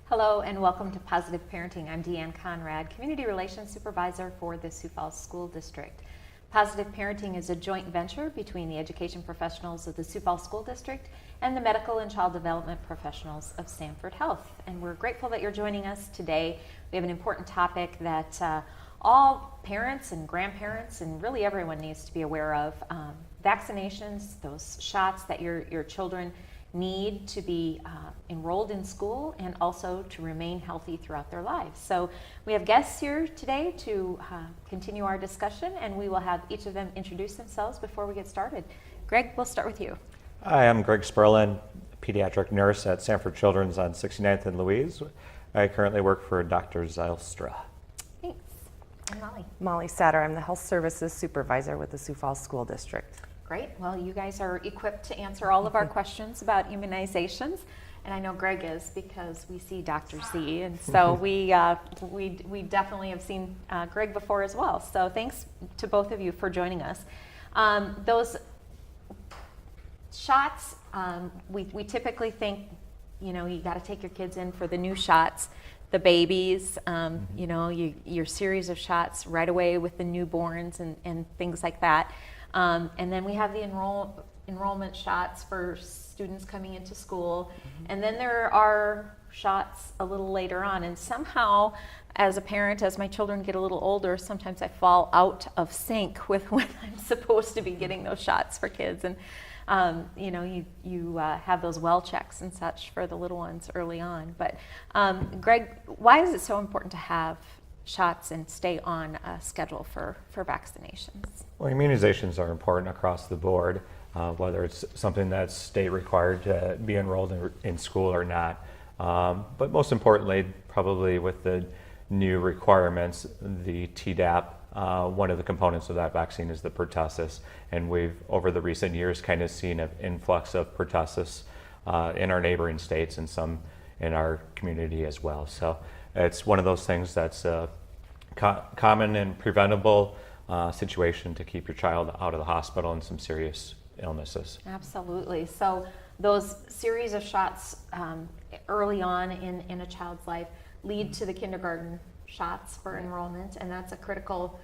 Hello and welcome to Positive Parenting. I'm Deanne Conrad, Community Relations Supervisor for the Sioux Falls School District. Positive Parenting is a joint venture between the education professionals of the Sioux Falls School District and the medical and child development professionals of Sanford Health. And we're grateful that you're joining us today. We have an important topic that all parents and grandparents and really everyone needs to be aware of. Vaccinations, those shots that your children need to be enrolled in school and also to remain healthy throughout their lives. So we have guests here today to continue our discussion, and we will have each of them introduce themselves before we get started. Greg, we'll start with you. Hi, I'm Greg Sperlin, pediatric nurse at Sanford Children's on 69th and Louise. I currently work for Dr. Zylstra. Thanks. And Molly. Molly Satter, I'm the health services supervisor with the Sioux Falls School District. Great. Well, you guys are equipped to answer all of our questions about immunizations, and I know Greg is because we see Dr. Z, and so we definitely have seen Greg before as well. So thanks to both of you for joining us. Those shots, we typically think, you know, you got to take your kids in for the new shots, the babies, you know, your series of shots right away with the newborns and things like that. And then we have the enrollment shots for students coming into school. And then there are shots a little later on. And somehow, as a parent, as my children get a little older, sometimes I fall out of sync with when I'm supposed to be getting those shots for kids. And, you know, you have those well checks and such for the little ones early on. But Greg, why is it so important to have shots and stay on a schedule for vaccinations? Well, immunizations are important across the board, whether it's something that's state required to be enrolled in school or not. But most importantly, probably with the new requirements, the Tdap, one of the components of that vaccine is the pertussis. And we've, over the recent years, kind of seen an influx of pertussis in our neighboring states and some in our community as well. So it's one of those things that's a common and preventable situation to keep your child out of the hospital and some serious illnesses. Absolutely. So those series of shots early on in a child's life lead to the kindergarten shots for enrollment, and that's a critical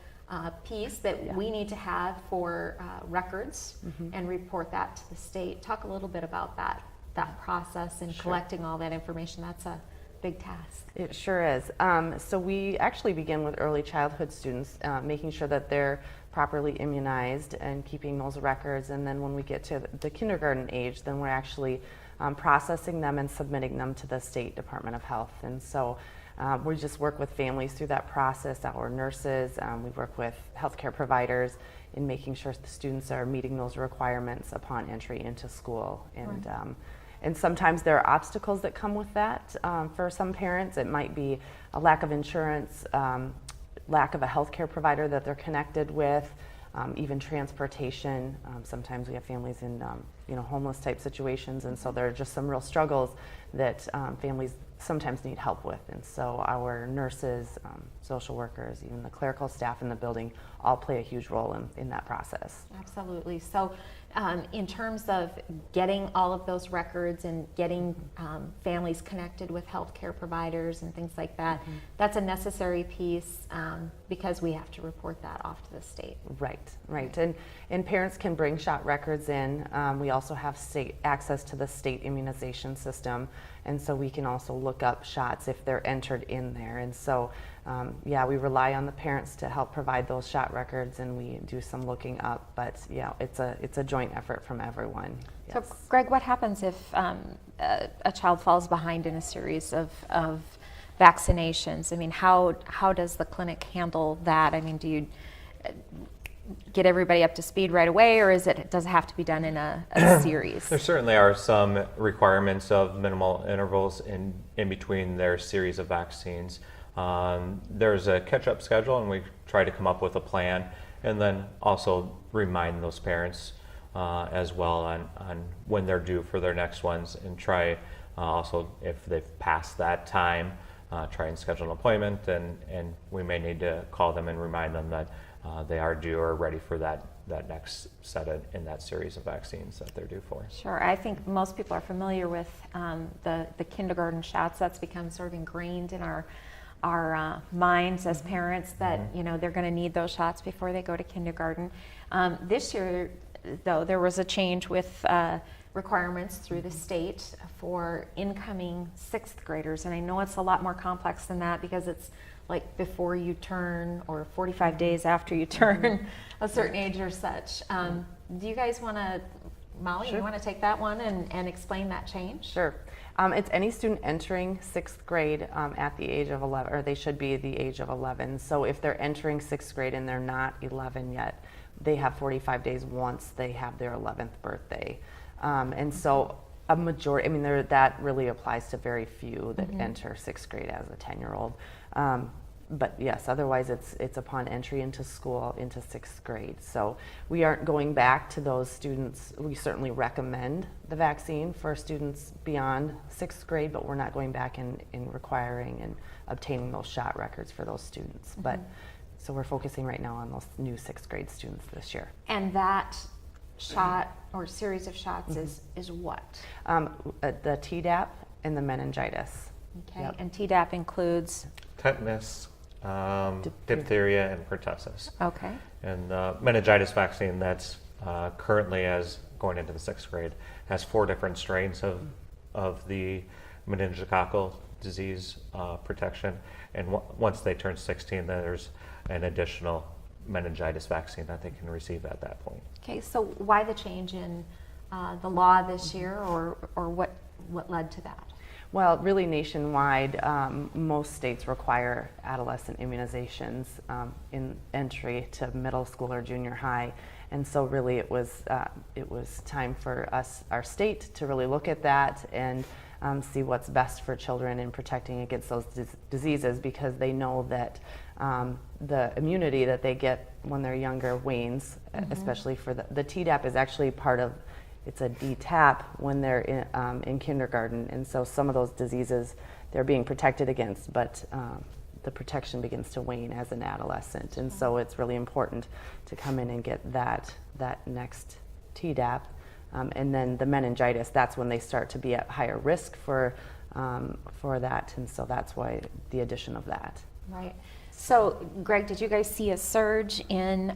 piece that we need to have for records and report that to the state. Talk a little bit about that process and collecting all that information. That's a big task. It sure is. So we actually begin with early childhood students, making sure that they're properly immunized and keeping those records. And then when we get to the kindergarten age, then we're actually processing them and submitting them to the State Department of Health. And so we just work with families through that process, our nurses, we work with healthcare providers in making sure the students are meeting those requirements upon entry into school. And and sometimes there are obstacles that come with that. For some parents, it might be a lack of insurance, lack of a healthcare provider that they're connected with, even transportation. Sometimes we have families in homeless type situations, and so there are just some real struggles that families sometimes need help with. And so our nurses, social workers, even the clerical staff in the building all play a huge role in that process. Absolutely. So in terms of getting all of those records and getting families connected with healthcare providers and things like that, that's a necessary piece because we have to report that off to the state. Right. And parents can bring shot records in. We also have state access to the state immunization system, and so we can also look up shots if they're entered in there. And so, yeah, we rely on the parents to help provide those shot records, and we do some looking up. But yeah, it's a joint effort from everyone. So, Yes. Greg, what happens if a child falls behind in a series of vaccinations? I mean, how does the clinic handle that? I mean, do you get everybody up to speed right away, or does it have to be done in a series? There certainly are some requirements of minimal intervals in between their series of vaccines. There's a catch-up schedule, and we try to come up with a plan, and then also remind those parents as well on when they're due for their next ones, and try also, if they've passed that time, try and schedule an appointment, and we may need to call them and remind them that they are due or ready for that next set in that series of vaccines that they're due for. Sure. I think most people are familiar with the kindergarten shots. That's become sort of ingrained in our minds as parents that they're going to need those shots before they go to kindergarten. This year, though, there was a change with requirements through the state for incoming 6th graders, and I know it's a lot more complex than that because it's like before you turn or 45 days after you turn a certain age or such. Do you guys want to, Molly, Sure. you want to take that one and explain that change? Sure. It's any student entering 6th grade at the age of 11, or they should be the age of 11. So if they're entering 6th grade and they're not 11 yet, they have 45 days once they have their 11th birthday. And so a majority, I mean, that really applies to very few that enter 6th grade as a 10-year-old. But yes, otherwise it's upon entry into school into 6th grade. So we aren't going back to those students. We certainly recommend the vaccine for students beyond 6th grade, but we're not going back in requiring and obtaining those shot records for those students. But so we're focusing right now on those new 6th grade students this year. And that shot or series of shots is what? The Tdap and the meningitis. Okay. Yep. And Tdap includes? Tetanus, diphtheria, and pertussis. Okay. And the meningitis vaccine that's currently as going into the 6th grade has 4 different strains of the meningococcal disease protection. And once they turn 16, then there's an additional meningitis vaccine that they can receive at that point. Okay, so why the change in the law this year, or what led to that? Well, really nationwide, most states require adolescent immunizations in entry to middle school or junior high, and so really it was time for our state, to really look at that and see what's best for children in protecting against those diseases, because they know that the immunity that they get when they're younger wanes, especially for the Tdap is actually part of. It's a DTaP when they're in kindergarten, and so some of those diseases they're being protected against, but the protection begins to wane as an adolescent, and so it's really important to come in and get that next Tdap, and then the meningitis. That's when they start to be at higher risk for that, and so that's why the addition of that. Right. So, Greg, did you guys see a surge in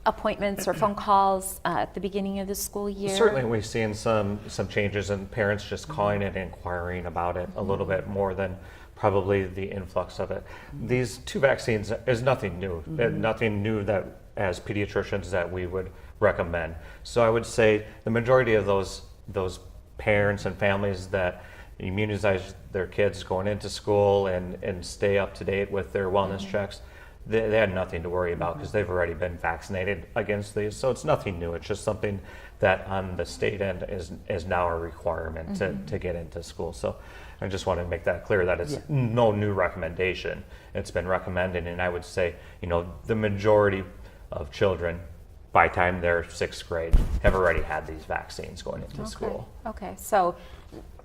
appointments or phone calls at the beginning of the school year? Certainly, we've seen some changes in parents just calling and inquiring about it a little bit more than probably the influx of it. These 2 vaccines is nothing new. Nothing new that as pediatricians that we would recommend. So I would say the majority of those parents and families that immunize their kids going into school and stay up to date with their wellness checks, they had nothing to worry about because they've already been vaccinated against these. So it's nothing new. It's just something that on the state end is now a requirement to get into school. So I just want to make that clear that it's no new recommendation. It's been recommended, and I would say, the majority of children by the time they're 6th grade have already had these vaccines going into school. Okay, so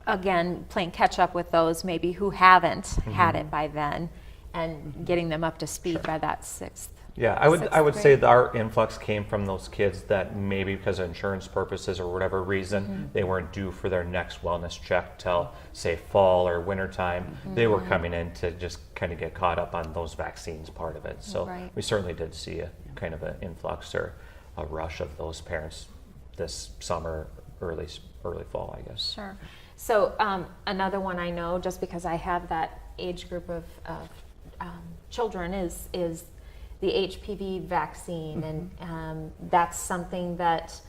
again, playing catch up with those maybe who haven't had it by then, and getting them up to speed by that 6th. Yeah, I would say that our influx came from those kids that maybe because of insurance purposes or whatever reason, they weren't due for their next wellness check till, say, fall or winter time. They were coming in to just kind of get caught up on those vaccines part of it. So we certainly did see a kind of an influx or a rush of those parents this summer, early fall, I guess. Sure. So another one I know, just because I have that age group of children, is the HPV vaccine, and that's something that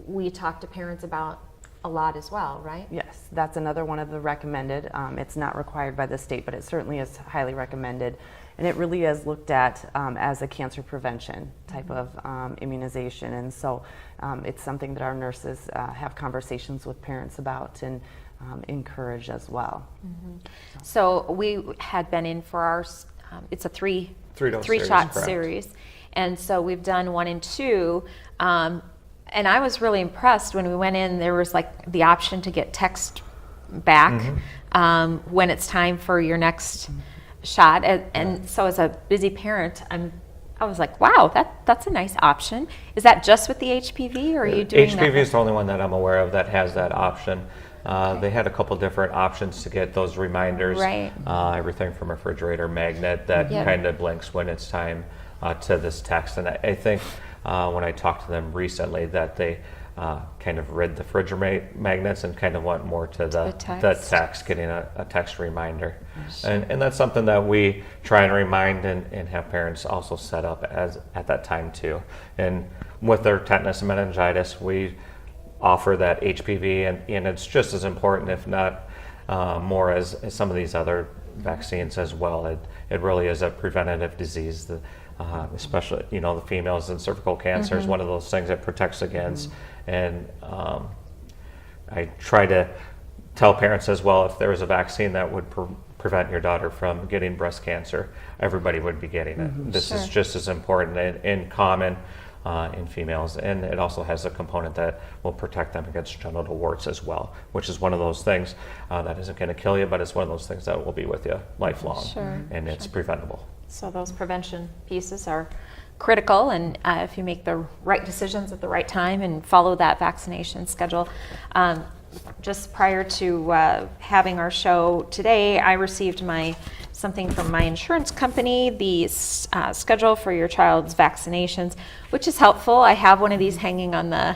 we talk to parents about a lot as well, right? Yes, that's another one of the recommended. It's not required by the state, but it certainly is highly recommended. And it really is looked at as a cancer prevention type of immunization. And so it's something that our nurses have conversations with parents about and encourage as well. So we had been in for our, it's a three Three-dose shot series, correct. series. And so we've done 1 and 2. And I was really impressed when we went in. There was like the option to get text back when it's time for your next shot. And so as a busy parent, I was like, wow, that's a nice option. Is that just with the HPV, or are you doing HPV that? is the only one that I'm aware of that has that option. They had a couple different options to get those reminders. Right. Everything from refrigerator magnet that Yep. kind of blinks when it's time to this text. And I think when I talked to them recently that they kind of rid the fridge magnets and kind of went more to the text, getting a text reminder. And that's something that we try and remind and have parents also set up as at that time too. And with their tetanus and meningitis, we offer that HPV, and it's just as important, if not more, as some of these other vaccines as well. It really is a preventative disease. Especially, the females and cervical cancer is one of those things it protects against. And I try to tell parents as well, if there was a vaccine that would prevent your daughter from getting breast cancer, everybody would be getting it. This is just as important and common in females. And it also has a component that will protect them against genital warts as well, which is one of those things that isn't going to kill you, but it's one of those things that will be with you lifelong. And it's preventable. So those prevention pieces are critical, and if you make the right decisions at the right time and follow that vaccination schedule. Just prior to having our show today, I received something from my insurance company, the schedule for your child's vaccinations, which is helpful. I have one of these hanging on the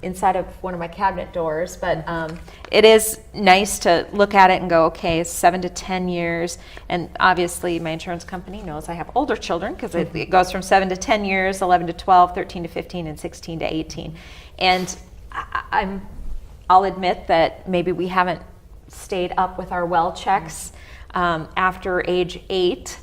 inside of one of my cabinet doors, but it is nice to look at it and go, okay, 7 to 10 years. And obviously my insurance company knows I have older children, because it goes from 7 to 10 years, 11 to 12, 13 to 15, and 16 to 18. And I'll admit that maybe we haven't stayed up with our well checks after age 8,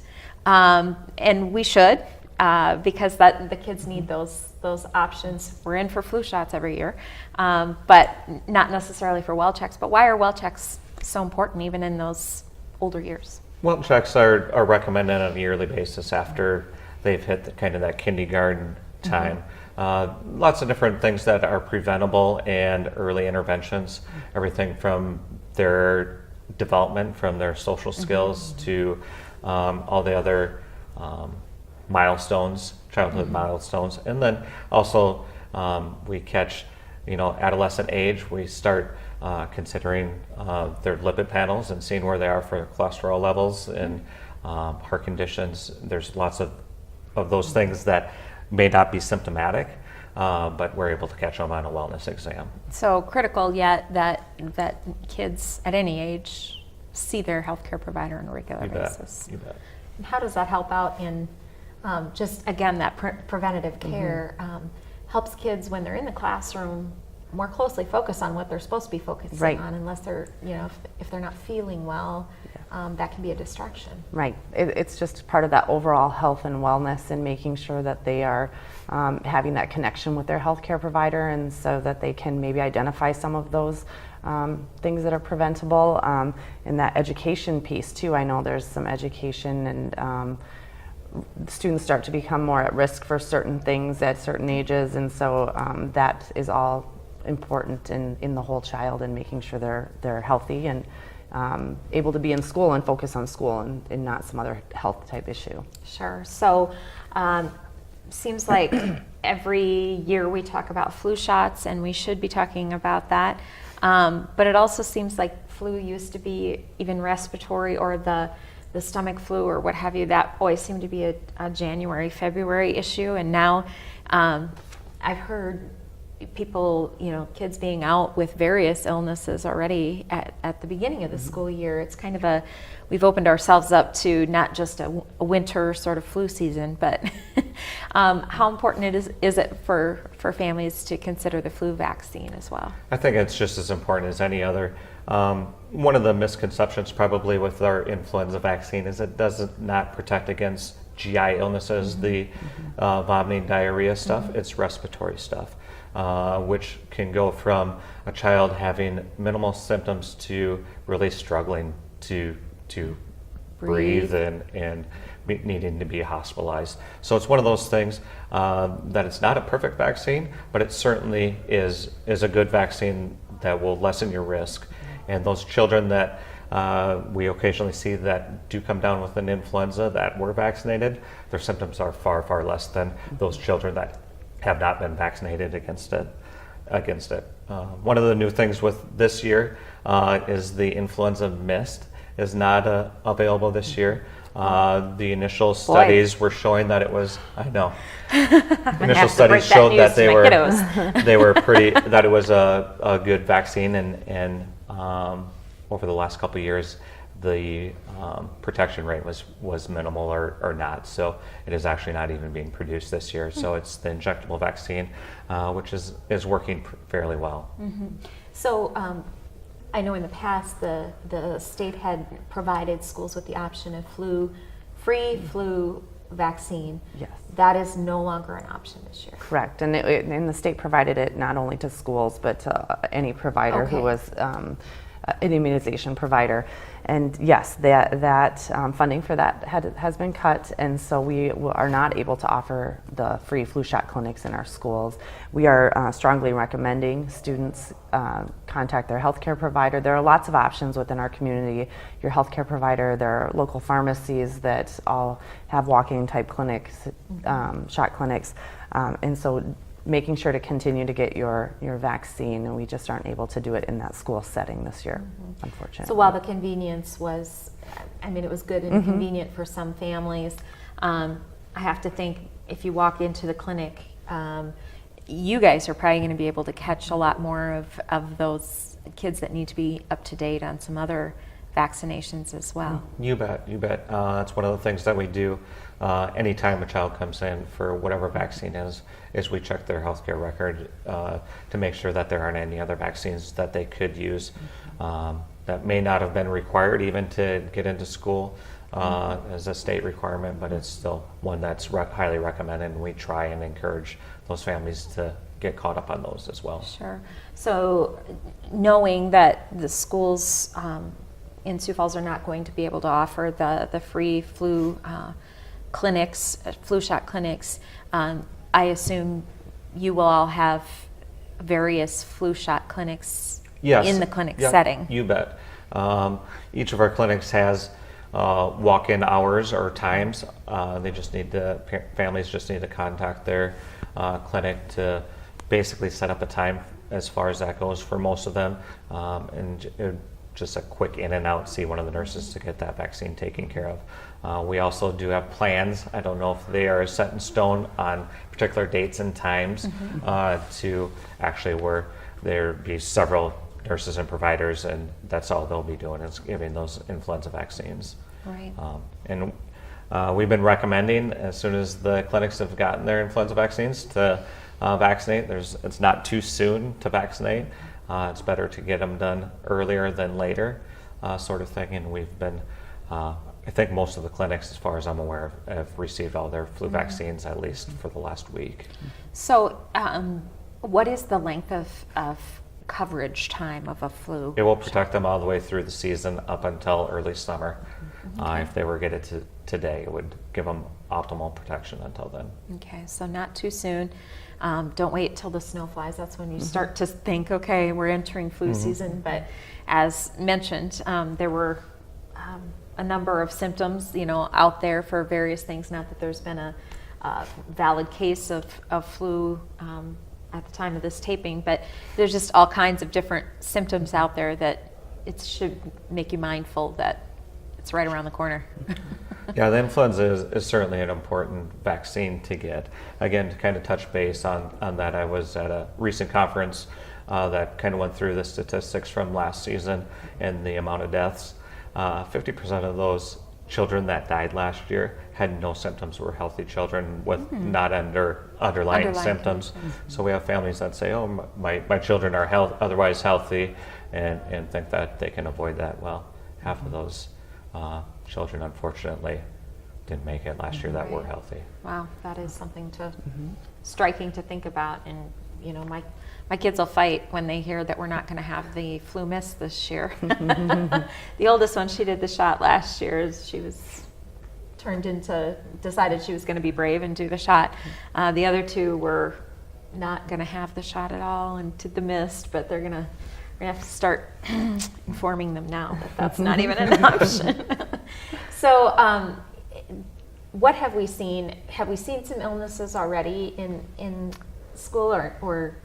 and we should, because the kids need those options. We're in for flu shots every year, but not necessarily for well checks. But why are well checks so important even in those older years? Well checks are recommended on a yearly basis after they've hit that kindergarten time. Lots of different things that are preventable and early interventions, everything from their development, from their social skills to all the other milestones, childhood milestones. And then also we catch, adolescent age, we start considering their lipid panels and seeing where they are for cholesterol levels and heart conditions. There's lots of those things that may not be symptomatic, but we're able to catch them on a wellness exam. So critical yet that kids at any age see their healthcare provider on a regular basis. You bet. And how does that help out in just, again, that preventative care helps kids when they're in the classroom more closely focus on what they're supposed to be focusing on, unless they're, if they're not feeling well, that can be a distraction. Right. It's just part of that overall health and wellness, and making sure that they are having that connection with their healthcare provider, and so that they can maybe identify some of those things that are preventable. And that education piece too. I know there's some education, and students start to become more at risk for certain things at certain ages, and so that is all important in the whole child, and making sure they're healthy and able to be in school and focus on school, and not some other health type issue. Sure. So seems like every year we talk about flu shots, and we should be talking about that. But it also seems like flu used to be even respiratory, or the stomach flu or what have you, that always seemed to be a January, February issue. And now I've heard people, kids being out with various illnesses already at the beginning of the school year. It's kind of we've opened ourselves up to not just a winter sort of flu season, but how important is it for families to consider the flu vaccine as well? I think it's just as important as any other. One of the misconceptions probably with our influenza vaccine is it does not protect against GI illnesses, the vomiting, diarrhea stuff. It's respiratory stuff, which can go from a child having minimal symptoms to really struggling to breathe and needing to be hospitalized. So it's one of those things that it's not a perfect vaccine, but it certainly is a good vaccine that will lessen your risk. And those children that we occasionally see that do come down with an influenza that were vaccinated, their symptoms are far, far less than those children that have not been vaccinated against it. One of the new things with this year is the influenza mist is not available this year. The initial studies were showing that it was, I know. Initial studies showed that they were pretty, that it was a good vaccine, and over the last couple of years, the protection rate was minimal or not. So it is actually not even being produced this year. So it's the injectable vaccine, which is working fairly well. So I know in the past the state had provided schools with the option of free flu vaccine. Yes. That is no longer an option this year. Correct, and the state provided it not only to schools but to any provider who was an immunization provider. And yes, that funding for that has been cut, and so we are not able to offer the free flu shot clinics in our schools. We are strongly recommending students contact their healthcare provider. There are lots of options within our community. Your healthcare provider, there are local pharmacies that all have walk-in type clinics, shot clinics, and so making sure to continue to get your vaccine, and we just aren't able to do it in that school setting this year, unfortunately. So while the convenience was, it was good and convenient for some families, I have to think if you walk into the clinic, you guys are probably going to be able to catch a lot more of those kids that need to be up to date on some other vaccinations as well. You bet. That's one of the things that we do anytime a child comes in for whatever vaccine is we check their healthcare record to make sure that there aren't any other vaccines that they could use that may not have been required even to get into school as a state requirement, but it's still one that's highly recommended, and we try and encourage those families to get caught up on those as well. Sure. So knowing that the schools in Sioux Falls are not going to be able to offer the free flu clinics, flu shot clinics, I assume you will all have various flu shot clinics in the clinic setting. You bet. Each of our clinics has walk-in hours or times. Families just need to contact their clinic to basically set up a time as far as that goes for most of them, and just a quick in and out, see one of the nurses to get that vaccine taken care of. We also do have plans. I don't know if they are set in stone on particular dates and times to actually where there be several nurses and providers, and that's all they'll be doing is giving those influenza vaccines. Right. And we've been recommending as soon as the clinics have gotten their influenza vaccines to vaccinate. It's not too soon to vaccinate. It's better to get them done earlier than later, sort of thing. And we've been, I think most of the clinics, as far as I'm aware, have received all their flu vaccines at least for the last week. So what is the length of coverage time of a flu? It will protect them all the way through the season up until early summer. If they were to get it today, it would give them optimal protection until then. Okay, so not too soon. Don't wait till the snow flies. That's when you start to think, okay, we're entering flu season. But as mentioned, there were a number of symptoms, out there for various things. Not that there's been a valid case of flu at the time of this taping, but there's just all kinds of different symptoms out there that it should make you mindful that it's right around the corner. Yeah, the influenza is certainly an important vaccine to get. Again, to kind of touch base on that, I was at a recent conference that kind of went through the statistics from last season and the amount of deaths. 50% of those children that died last year had no symptoms, were healthy children with not underlying symptoms. So we have families that say, oh, my children are otherwise healthy, and think that they can avoid that. Well, half of those children, unfortunately, didn't make it last year that were healthy. Wow, that is something striking to think about. And you know, my kids will fight when they hear that we're not going to have the flu miss this year. The oldest one, she did the shot last year. She was decided she was going to be brave and do the shot. The other two were not going to have the shot at all and did the mist, but we're going to have to start informing them now that that's not even an option. So what have we seen? Have we seen some illnesses already in school, or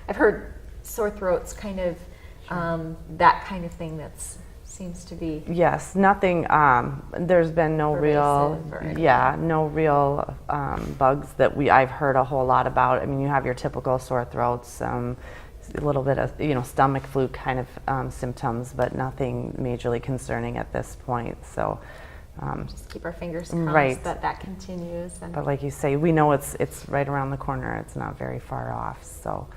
I've heard sore throats, kind of that kind of thing seems to be. Yes, nothing, there's been no real, bugs that I've heard a whole lot about. I mean, you have your typical sore throats, a little bit of, stomach flu kind of symptoms, but nothing majorly concerning at this point. So just keep our fingers crossed that continues. But like you say, we know it's right around the corner. It's not very far off. So,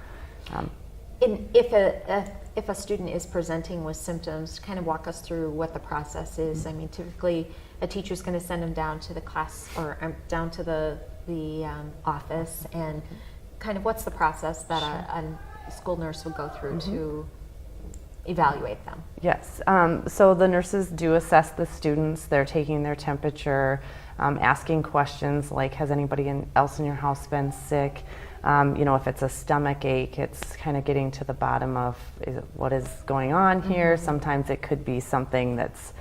if a student is presenting with symptoms, kind of walk us through what the process is. I mean, typically a teacher's going to send them down to the class or down to the office, and kind of what's the process that a school nurse would go through to evaluate them? Yes, so the nurses do assess the students. They're taking their temperature, asking questions like, has anybody else in your house been sick? If it's a stomach ache, it's kind of getting to the bottom of what is going on here. Sometimes it could be something that's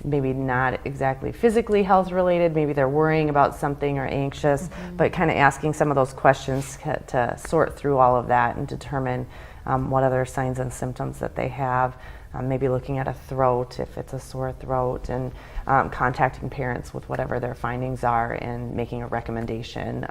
maybe not exactly physically health related. Maybe they're worrying about something or anxious, but kind of asking some of those questions to sort through all of that and determine what other signs and symptoms that they have. Maybe looking at a throat if it's a sore throat, and contacting parents with whatever their findings are and making a recommendation,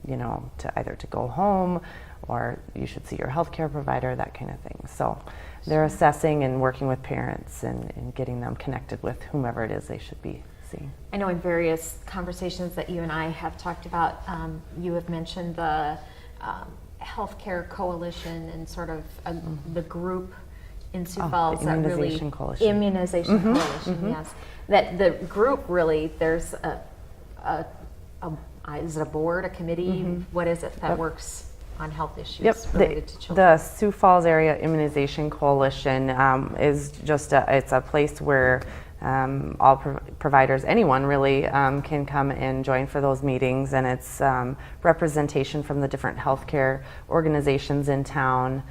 to either to go home or you should see your healthcare provider, that kind of thing. So they're assessing and working with parents and getting them connected with whomever it is they should be seeing. I know in various conversations that you and I have talked about, you have mentioned the healthcare coalition and sort of the group in Sioux Falls that really Immunization Coalition. Immunization Coalition, yes. That the group really, there's is it a board, a committee? What is it that works on health issues related to children? The Sioux Falls Area Immunization Coalition is just it's a place where all providers, anyone really, can come and join for those meetings, and it's representation from the different healthcare organizations in town.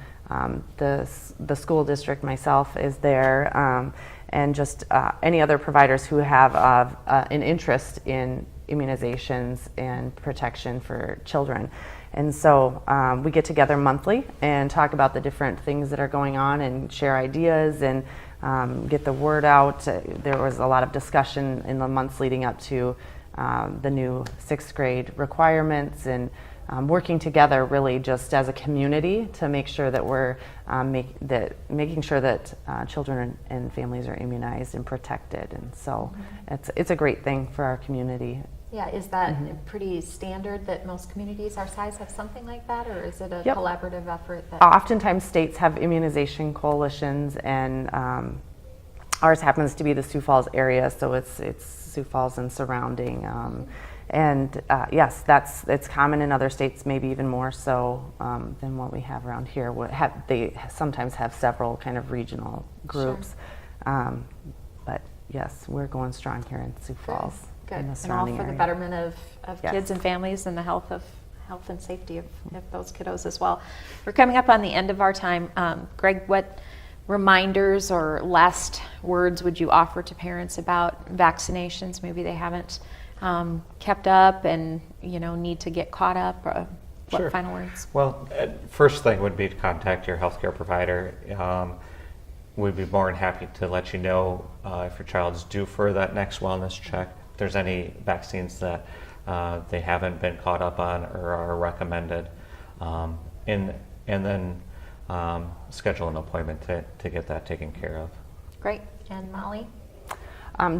The school district, myself, is there, and just any other providers who have an interest in immunizations and protection for children. And so we get together monthly and talk about the different things that are going on and share ideas and get the word out. There was a lot of discussion in the months leading up to the new 6th grade requirements, and working together really just as a community to make sure that we're making sure that children and families are immunized and protected. And so it's a great thing for our community. Yeah, is that pretty standard that most communities our size have something like that, or is it a collaborative effort? Oftentimes states have immunization coalitions, and ours happens to be the Sioux Falls area, so it's Sioux Falls and surrounding. Yes, it's common in other states, maybe even more so than what we have around here. They sometimes have several kind of regional groups. Sure. But yes, we're going strong here in Sioux Falls. Good. And all for the betterment of kids and families and the health and safety of those kiddos as well. We're coming up on the end of our time. Greg, what reminders or last words would you offer to parents about vaccinations? Maybe they haven't kept up and need to get caught up. What final words? Well, first thing would be to contact your healthcare provider. We'd be more than happy to let you know if your child's due for that next wellness check. there's any vaccines that they haven't been caught up on or are recommended, and then schedule an appointment to get that taken care of. Great. And Molly?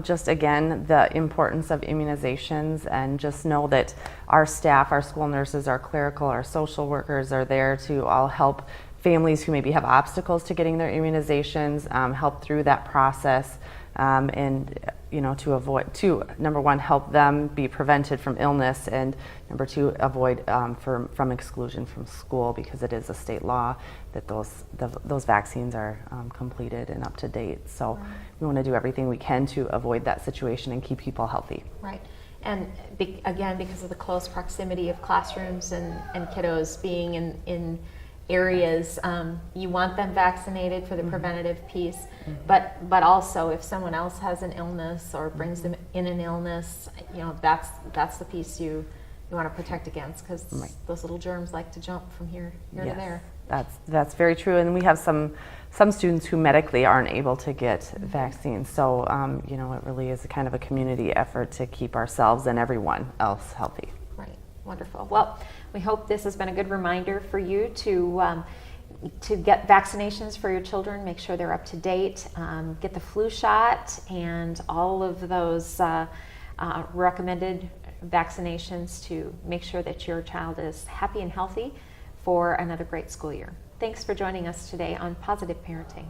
Just again, the importance of immunizations, and just know that our staff, our school nurses, our clerical, our social workers are there to all help families who maybe have obstacles to getting their immunizations, help through that process, and to number one, help them be prevented from illness, and number two, avoid from exclusion from school, because it is a state law that those vaccines are completed and up to date. So we want to do everything we can to avoid that situation and keep people healthy. Right. And again, because of the close proximity of classrooms and kiddos being in areas, you want them vaccinated for the preventative piece, but also if someone else has an illness or brings them in an illness, that's the piece you want to protect against, because those little germs like to jump from here to there. That's very true, and we have some students who medically aren't able to get vaccines. So it really is a kind of a community effort to keep ourselves and everyone else healthy. Right. Wonderful. Well, we hope this has been a good reminder for you to get vaccinations for your children. Make sure they're up to date. Get the flu shot and all of those recommended vaccinations to make sure that your child is happy and healthy for another great school year. Thanks for joining us today on Positive Parenting.